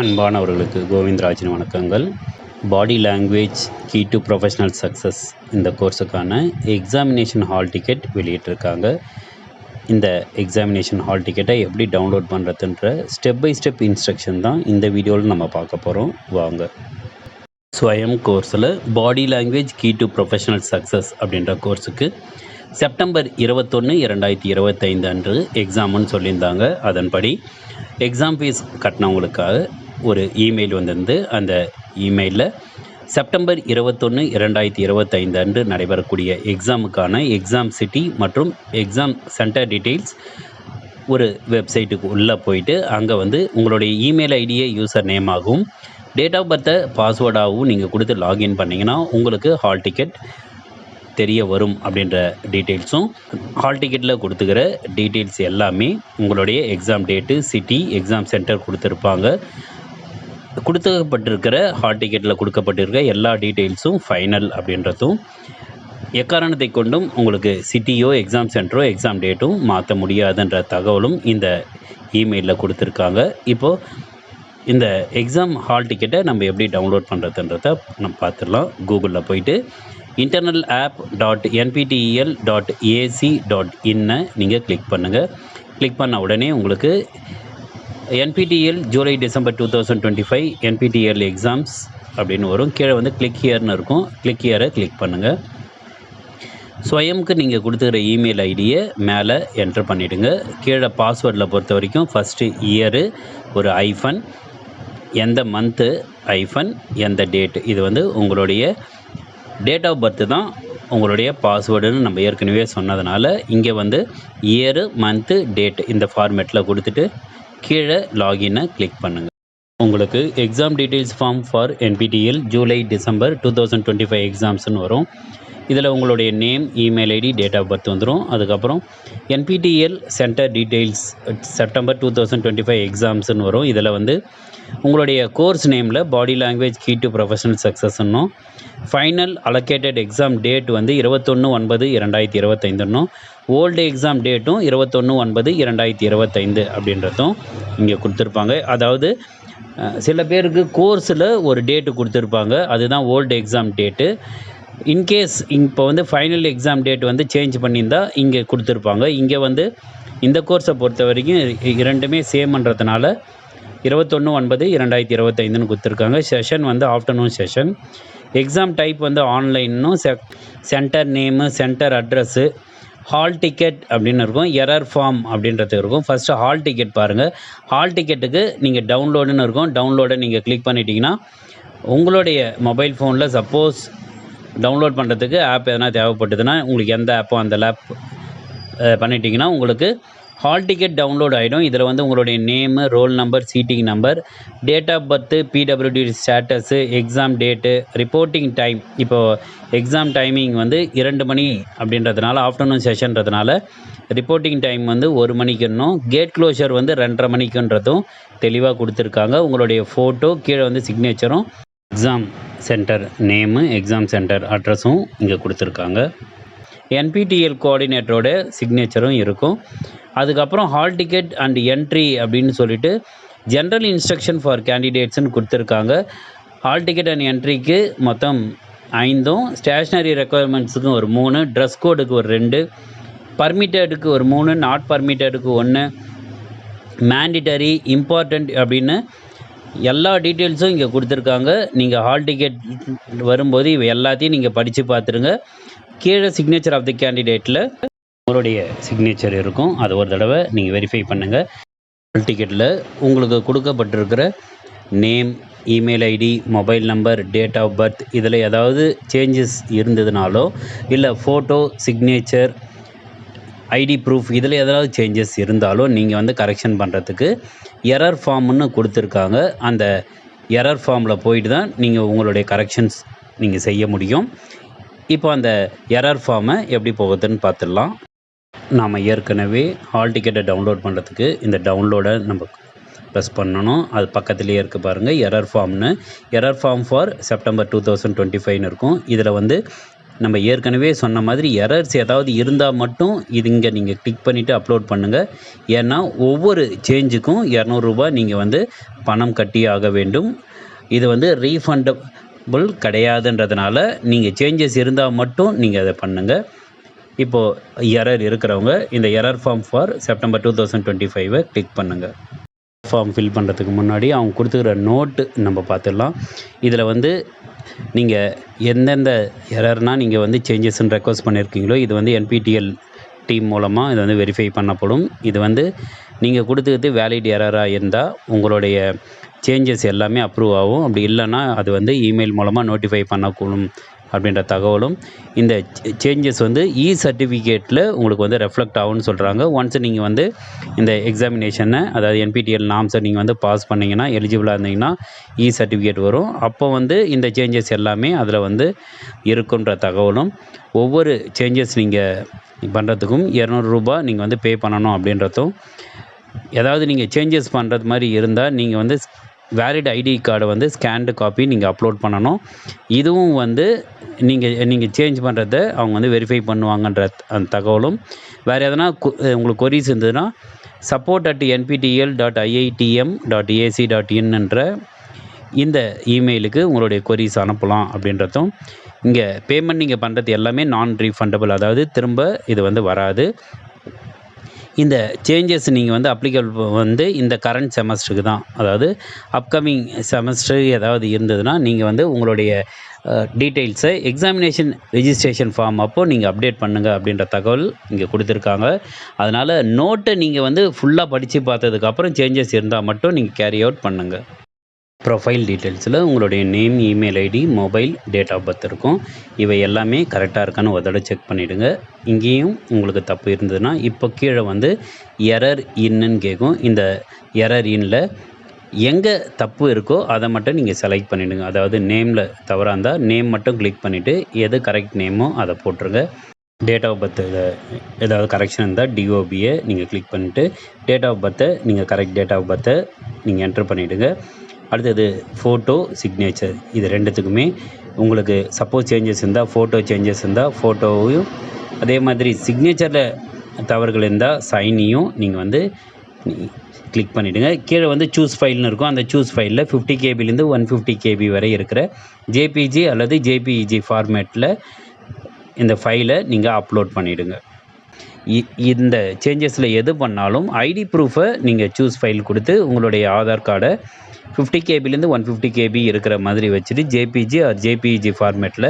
அன்பானவர்களுக்கு கோவிந்தராஜின் வணக்கங்கள். Body language key to professional success இந்த கோர்ஸுக்கான எக்ஸாமினேஷன் ஹால் டிக்கெட் வெளியிட்டிருக்காங்க. இந்த எக்ஸாமினேஷன் ஹால் டிக்கெட்டை எப்படி டவுன்லோட் பண்ணுறதுன்ற ஸ்டெப் பை ஸ்டெப் இன்ஸ்ட்ரக்ஷன் தான் இந்த வீடியோவில் நம்ம பார்க்க போகிறோம். வாங்க. ஸ்வயம் கோர்ஸில் body language key to professional success அப்படின்ற கோர்ஸுக்கு செப்டம்பர் 21, 2025 அன்று எக்ஸாம்னு சொல்லியிருந்தாங்க. அதன்படி எக்ஸாம் ஃபீஸ் கட்டினவங்களுக்காக ஒரு இமெயில் வந்திருந்து அந்த இமெயிலில் செப்டம்பர் 21, 2025 அன்று நடைபெறக்கூடிய எக்ஸாமுக்கான எக்ஸாம் சிட்டி மற்றும் எக்ஸாம் சென்டர் டீட்டெயில்ஸ் ஒரு வெப்சைட்டுக்கு உள்ளே போயிட்டு அங்கே உங்களுடைய இமெயில் ஐடியை யூசர் நேமாகவும் டேட் ஆஃப் பர்த்தை பாஸ்வேர்டாகவும் நீங்கள் கொடுத்து லாகின் பண்ணிங்கன்னா உங்களுக்கு ஹால் டிக்கெட் தெரிய வரும். அப்படின்ற டீட்டெயில்ஸும் ஹால் டிக்கெட்டில் கொடுத்துக்கிற டீட்டெயில்ஸ் எல்லாமே உங்களுடைய exam date, city, exam centre கொடுத்துருப்பாங்க. கொடுக்கப்பட்டிருக்கிற ஹால் டிக்கெட்டில் கொடுக்கப்பட்டிருக்க எல்லா டீட்டெயில்ஸும் ஃபைனல் அப்படின்றதும் எக்காரணத்தை கொண்டும் உங்களுக்கு சிட்டியோ எக்ஸாம் சென்டரோ எக்ஸாம் டேட்டும் மாற்ற முடியாதுன்ற தகவலும் இந்த இமெயிலில் கொடுத்துருக்காங்க. இப்போது இந்த எக்ஸாம் ஹால் டிக்கெட்டை நம்ம எப்படி டவுன்லோட் பண்ணுறதுன்றத நம்ம பார்த்துடலாம். கூகுளில் போயிட்டு internalapp.nptel.ac.in நீங்கள் கிளிக் பண்ணுங்கள். கிளிக் பண்ண உடனே உங்களுக்கு NPTEL July December 2025 NPTEL exams அப்படின்னு வரும். கீழே கிளிக் ஹியர்னு இருக்கும். கிளிக் ஹியரை கிளிக் பண்ணுங்கள். ஸ்வயம்க்கு நீங்கள் கொடுத்துக்கிற இமெயில் ஐடியை மேலே என்ட்ரு பண்ணிவிடுங்க. கீழே பாஸ்வேர்டில் பொறுத்த வரைக்கும் ஃபஸ்ட்டு இயரு, ஒரு ஐஃபன், எந்த மந்த்து ஐஃபன், எந்த டேட்டு, இது உங்களுடைய டேட் ஆஃப் பர்த்து தான் உங்களுடைய பாஸ்வேர்டுன்னு நம்ம ஏற்கனவே சொன்னதுனால இங்கே இயரு, மந்த்து, டேட் இந்த ஃபார்மேட்டில் கொடுத்துட்டு கீழே லாகினை கிளிக் பண்ணுங்கள். உங்களுக்கு exam details form for NPTEL July December 2025 எக்ஸாம்ஸ்னு வரும். இதில் உங்களுடைய name, email ID, date of birth வந்துடும். அதுக்கப்புறம் NPTEL சென்டர் டீட்டெயில்ஸ் செப்டம்பர் 2025 எக்ஸாம்ஸ்னு வரும். இதில் உங்களுடைய கோர்ஸ் நேமில் body language key to professional சக்ஸஸ்ன்னும் final allocated exam date 21/9/2025 old exam டேட்டும் 21/9/2025 அப்படின்றதும் இங்கே கொடுத்துருப்பாங்க. அதாவது சில பேருக்கு கோர்ஸில் ஒரு டேட்டு கொடுத்துருப்பாங்க, அதுதான் ஓல்டு எக்ஸாம் டேட்டு. இன்கேஸ் இப்போ ஃபைனல் எக்ஸாம் டேட் சேஞ்ச் பண்ணியிருந்தால் இங்கே கொடுத்துருப்பாங்க. இங்கே இந்த கோர்ஸை பொறுத்த வரைக்கும் இரண்டுமே சேம்ன்றதுனால 21/9/2025 கொடுத்துருக்காங்க. Session afternoon session. Exam type ஆன்லைன்னும் centre name, centre address, hall ticket அப்படின்னு இருக்கும், எரர் ஃபார்ம் அப்படின்றது இருக்கும். ஃபஸ்ட்டு ஹால் டிக்கெட் பாருங்கள். ஹால் டிக்கெட்டுக்கு நீங்கள் டவுன்லோடுன்னு இருக்கும். டவுன்லோடை நீங்கள் கிளிக் பண்ணிட்டீங்கன்னா உங்களுடைய மொபைல் ஃபோனில் சப்போஸ் டவுன்லோட் பண்ணுறதுக்கு ஆப் எதனா தேவைப்பட்டதுன்னா உங்களுக்கு எந்த ஆப்போ அந்த ஆப் பண்ணிட்டீங்கன்னா உங்களுக்கு ஹால் டிக்கெட் டவுன்லோட் ஆகிடும். இதில் உங்களுடைய name, roll number, seating number, date of birth, PWD status, exam date, reporting time. இப்போது எக்ஸாம் டைமிங் 2 மணி அப்படின்றதுனால ஆஃப்டர்நூன் செஷன்றதுனால ரிப்போர்ட்டிங் டைம் 1 மணிக்குன்னும், கேட் க்ளோஷர் 2:30 மணிக்குன்றதும் தெளிவாக கொடுத்துருக்காங்க. உங்களுடைய ஃபோட்டோ கீழே சிக்னேச்சரும், exam centre name, exam centre அட்ரஸும் இங்கே கொடுத்துருக்காங்க. NPTEL கோஆர்டினேட்டரோட சிக்னேச்சரும் இருக்கும். அதுக்கப்புறம் ஹால் டிக்கெட் அண்ட் என்ட்ரி அப்படின்னு சொல்லிட்டு ஜென்ரல் இன்ஸ்ட்ரக்ஷன் ஃபார் கேண்டிடேட்ஸ்னு கொடுத்துருக்காங்க. ஹால் டிக்கெட் அண்ட் என்ட்ரிக்கு மொத்தம் 5, ஸ்டேஷ்னரி ரெக்குயர்மெண்ட்ஸுக்கு ஒரு 3, ட்ரெஸ் கோடுக்கு ஒரு 2, பர்மிட்டடுக்கு ஒரு 3, நாட் பர்மிட்டடுக்கு 1, மேண்டிட்டரி, இம்பார்ட்டண்ட் அப்படின்னு எல்லா டீட்டெயில்ஸும் இங்கே கொடுத்துருக்காங்க. நீங்கள் ஹால் டிக்கெட் வரும்போது இவை எல்லாத்தையும் நீங்கள் படித்து பார்த்துருங்க. கீழே சிக்னேச்சர் ஆஃப் தி கேண்டிடேட்டில் உங்களுடைய சிக்னேச்சர் இருக்கும். அது ஒரு தடவை நீங்கள் வெரிஃபை பண்ணுங்கள். ஹால் டிக்கெட்டில் உங்களுக்கு கொடுக்கப்பட்டிருக்கிற name, email ID, mobile number, date of birth இதில் ஏதாவது சேஞ்சஸ் இருந்ததுனாலோ இல்லை ஃபோட்டோ, சிக்னேச்சர், ஐடி ப்ரூஃப் இதில் ஏதாவது சேஞ்சஸ் இருந்தாலும் நீங்கள் கரெக்ஷன் பண்ணுறதுக்கு எரர் ஃபார்ம்னு கொடுத்துருக்காங்க. அந்த எரர் ஃபார்மில் போயிட்டு தான் நீங்கள் உங்களுடைய கரெக்ஷன்ஸ் நீங்கள் செய்ய முடியும். இப்போ அந்த எரர் ஃபார்மை எப்படி போகுதுன்னு பார்த்துடலாம். நாம் ஏற்கனவே ஹால் டிக்கெட்டை டவுன்லோட் பண்ணுறதுக்கு இந்த டவுன்லோடை நம்ம ப்ரெஸ் பண்ணணும். அது பக்கத்துலேயே இருக்குது பாருங்கள், எரர் ஃபார்ம்னு. எரர் ஃபார்ம் ஃபார் செப்டம்பர் 2025 இருக்கும். இதில் நம்ம ஏற்கனவே சொன்ன மாதிரி எரர்ஸ் ஏதாவது இருந்தால் மட்டும் இங்கே நீங்கள் கிளிக் பண்ணிவிட்டு அப்லோட் பண்ணுங்கள். ஏன்னா ஒவ்வொரு சேஞ்சுக்கும் ரூ. 200 நீங்கள் வந்து பணம் கட்டி ஆக வேண்டும். இது வந்து ரீஃபண்டபிள் கிடையாதுன்றதுனால நீங்கள் சேஞ்சஸ் இருந்தால் மட்டும் நீங்கள் அதை பண்ணுங்கள். இப்போது எரர் இருக்கிறவங்க இந்த error form for September 2025 click பண்ணுங்கள். ஃபார்ம் ஃபில் பண்ணுறதுக்கு முன்னாடி அவங்க கொடுத்துக்கிற நோட்டு நம்ம பார்த்துடலாம். இதில் வந்து நீங்கள் எந்தெந்த எரர்னால் நீங்கள் வந்து சேஞ்சஸ்ன்னு ரெக்வஸ்ட் பண்ணியிருக்கீங்களோ இது வந்து NPTEL டீம் மூலமாக இது வந்து வெரிஃபை பண்ணப்படும். இது வந்து நீங்கள் கொடுத்துக்கிறது வேலிட் எரராக இருந்தால் உங்களுடைய சேஞ்சஸ் எல்லாமே அப்ரூவ் ஆகும். அப்படி இல்லைன்னா அது வந்து இமெயில் மூலமாக நோட்டிஃபை பண்ணக்கூடும் அப்படின்ற தகவலும். இந்த சேஞ்சஸ் வந்து சர்டிஃபிகேட்டில் உங்களுக்கு வந்து ரெஃப்ளெக்ட் ஆகும்னு சொல்கிறாங்க. ஒன்ஸ் நீங்கள் வந்து இந்த எக்ஸாமினேஷனை அதாவது NPTEL நார்ம்ஸை நீங்கள் வந்து பாஸ் பண்ணிங்கன்னா எலிஜிபிளாக இருந்தீங்கன்னா சர்டிஃபிகேட் வரும். அப்போ வந்து இந்த சேஞ்சஸ் எல்லாமே அதில் வந்து இருக்குன்ற தகவலும். ஒவ்வொரு சேஞ்சஸ் நீங்கள் பண்ணுறதுக்கும் ரூ. 200 நீங்கள் வந்து பே பண்ணணும் அப்படின்றதும். ஏதாவது நீங்கள் சேஞ்சஸ் பண்ணுறது மாதிரி இருந்தால் நீங்கள் வந்து வேலிட் ஐடி கார்டை வந்து ஸ்கேன்டு காப்பி நீங்கள் அப்லோட் பண்ணணும். இதுவும் வந்து நீங்கள் சேஞ்ச் பண்ணுறத அவங்க வந்து வெரிஃபை பண்ணுவாங்கன்ற அந்த தகவலும். வேறு எதனா உங்களுக்கு கொரிஸ் இருந்ததுன்னா support@nptel.iitm.ac.in என்ற இந்த இமெயிலுக்கு உங்களுடைய கொரிஸ் அனுப்பலாம் அப்படின்றதும். இங்கே பேமெண்ட் நீங்கள் பண்ணுறது எல்லாமே நான் ரீஃபண்டபிள், அதாவது திரும்ப இது வந்து வராது. இந்த சேஞ்சஸ் நீங்கள் வந்து அப்ளிகபிள் வந்து இந்த கரண்ட் செமஸ்டருக்கு தான். அதாவது அப்கமிங் செமஸ்டர் ஏதாவது இருந்ததுன்னா நீங்கள் வந்து உங்களுடைய டீட்டெயில்ஸை எக்ஸாமினேஷன் ரெஜிஸ்ட்ரேஷன் ஃபார்ம் அப்போது நீங்கள் அப்டேட் பண்ணுங்கள் அப்படின்ற தகவல் இங்கே கொடுத்துருக்காங்க. அதனால் நோட்டை நீங்கள் வந்து ஃபுல்லாக படித்து பார்த்ததுக்கப்புறம் சேஞ்சஸ் இருந்தால் மட்டும் நீங்கள் கேரி அவுட் பண்ணுங்கள். ப்ரொஃபைல் டீட்டெயில்ஸில் உங்களுடைய name, email ID, mobile, date of birth இருக்கும். இவை எல்லாமே கரெக்டாக இருக்கான்னு ஒரு தடவை செக் பண்ணிவிடுங்க. இங்கேயும் உங்களுக்கு தப்பு இருந்ததுன்னா இப்போ கீழே வந்து எரர் இன்னுன்னு கேட்கும். இந்த எரர் இன்னில் எங்கே தப்பு இருக்கோ அதை மட்டும் நீங்கள் செலக்ட் பண்ணிவிடுங்க. அதாவது நேமில் தவறாக இருந்தால் நேம் மட்டும் கிளிக் பண்ணிவிட்டு எது கரெக்ட் நேமோ அதை போட்டுருங்க. டேட் ஆஃப் பர்த்து ஏதாவது கரெக்ஷன் இருந்தால் DOBயை நீங்கள் கிளிக் பண்ணிவிட்டு டேட் ஆஃப் பர்த்தை நீங்கள் கரெக்ட் டேட் ஆஃப் பர்த்தை நீங்கள் என்ட்ரு பண்ணிவிடுங்க. அடுத்தது ஃபோட்டோ, சிக்னேச்சர், இது ரெண்டுத்துக்குமே உங்களுக்கு சப்போஸ் சேஞ்சஸ் இருந்தால் ஃபோட்டோ சேஞ்சஸ் இருந்தால் ஃபோட்டோவையும், அதே மாதிரி சிக்னேச்சரில் தவறுகள் இருந்தால் சைனையும் நீங்கள் வந்து கிளிக் பண்ணிவிடுங்க. கீழே வந்து சூஸ் ஃபைல்னு இருக்கும். அந்த சூஸ் ஃபைலில் 50 KBலேருந்து 150 KB வரை இருக்கிற JPG அல்லது JPEG ஃபார்மேட்டில் இந்த ஃபைலை நீங்கள் அப்லோட் பண்ணிவிடுங்க. இந்த சேஞ்சஸில் எது பண்ணாலும் ஐடி ப்ரூஃபை நீங்கள் சூஸ் ஃபைல் கொடுத்து உங்களுடைய ஆதார் கார்டை 50 KBலேருந்து 150 KB இருக்கிற மாதிரி வச்சுட்டு JPG ஆர் JPEG ஃபார்மேட்டில்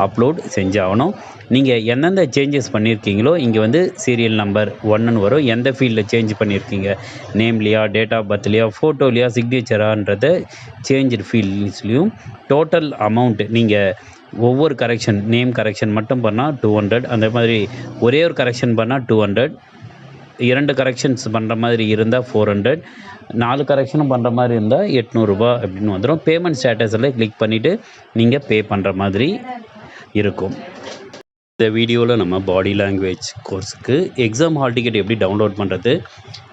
அப்லோட் செஞ்சாகணும். நீங்கள் எந்தெந்த சேஞ்சஸ் பண்ணியிருக்கீங்களோ இங்கே வந்து சீரியல் நம்பர் 1ன்னு வரும். எந்த ஃபீல்டில் சேஞ்ச் பண்ணியிருக்கீங்க, நேம்லையா, டேட் ஆஃப் பர்த்லையா, ஃபோட்டோலையா, சிக்னேச்சரான்றத சேஞ்ச் ஃபீல்ட்ஸ்லையும் டோட்டல் அமௌண்ட் நீங்கள் ஒவ்வொரு கரெக்ஷன், நேம் கரெக்ஷன் மட்டும் பண்ணால் 200, அந்த மாதிரி ஒரே ஒரு கரெக்ஷன் பண்ணால் 200, 2 கரெக்ஷன்ஸ் பண்ணுற மாதிரி இருந்தால் 400, 4 கரெக்ஷனும் பண்ணுற மாதிரி இருந்தால் 800 ரூபா அப்படின்னு வந்துடும். பேமெண்ட் ஸ்டேட்டஸில் கிளிக் பண்ணிவிட்டு நீங்கள் பே பண்ணுற மாதிரி இருக்கும். இந்த வீடியோவில் நம்ம பாடி லாங்குவேஜ் கோர்ஸுக்கு எக்ஸாம் ஹால் டிக்கெட் எப்படி டவுன்லோட் பண்ணுறது,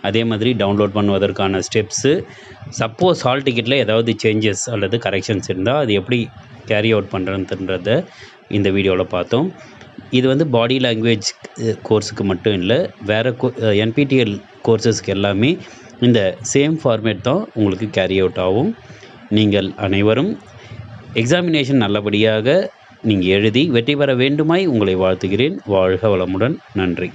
அதே மாதிரி டவுன்லோட் பண்ணுவதற்கான ஸ்டெப்ஸு, சப்போஸ் ஹால் டிக்கெட்டில் ஏதாவது சேஞ்சஸ் அல்லது கரெக்ஷன்ஸ் இருந்தால் அது எப்படி கேரி அவுட் பண்ணுறதுன்றத இந்த வீடியோவில் பார்த்தோம். இது வந்து பாடி லாங்குவேஜ் கோர்ஸுக்கு மட்டும் இல்லை, வேறு NPTEL கோர்சஸ்க்கு எல்லாமே இந்த சேம் ஃபார்மேட் தான் உங்களுக்கு கேரி அவுட் ஆகும். நீங்கள் அனைவரும் எக்ஸாமினேஷன் நல்லபடியாக நீங்கள் எழுதி வெற்றி பெற வேண்டுமாய் உங்களை வாழ்த்துகிறேன். வாழ்க வளமுடன். நன்றி.